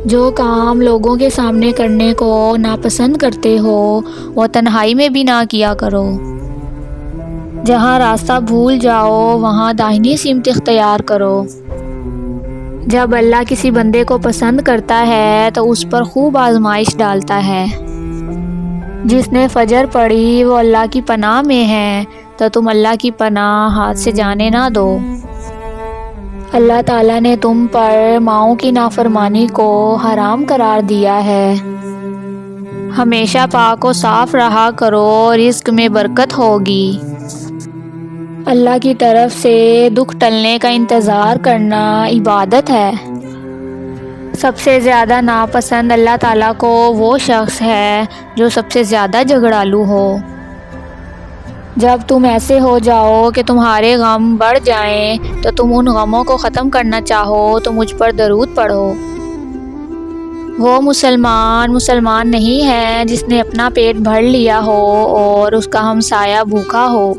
جو کام لوگوں کے سامنے کرنے کو ناپسند کرتے ہو وہ تنہائی میں بھی نہ کیا کرو۔ جہاں راستہ بھول جاؤ وہاں داہنی سمت اختیار کرو۔ جب اللہ کسی بندے کو پسند کرتا ہے تو اس پر خوب آزمائش ڈالتا ہے۔ جس نے فجر پڑھی وہ اللہ کی پناہ میں ہے، تو تم اللہ کی پناہ ہاتھ سے جانے نہ دو۔ اللہ تعالیٰ نے تم پر ماؤں کی نافرمانی کو حرام قرار دیا ہے۔ ہمیشہ پاک و صاف رہا کرو، رزق میں برکت ہوگی۔ اللہ کی طرف سے دکھ ٹلنے کا انتظار کرنا عبادت ہے۔ سب سے زیادہ ناپسند اللہ تعالیٰ کو وہ شخص ہے جو سب سے زیادہ جھگڑالو ہو۔ جب تم ایسے ہو جاؤ کہ تمہارے غم بڑھ جائیں تو تم ان غموں کو ختم کرنا چاہو تو مجھ پر درود پڑھو۔ وہ مسلمان نہیں ہے جس نے اپنا پیٹ بھر لیا ہو اور اس کا ہمسایہ بھوکا ہو۔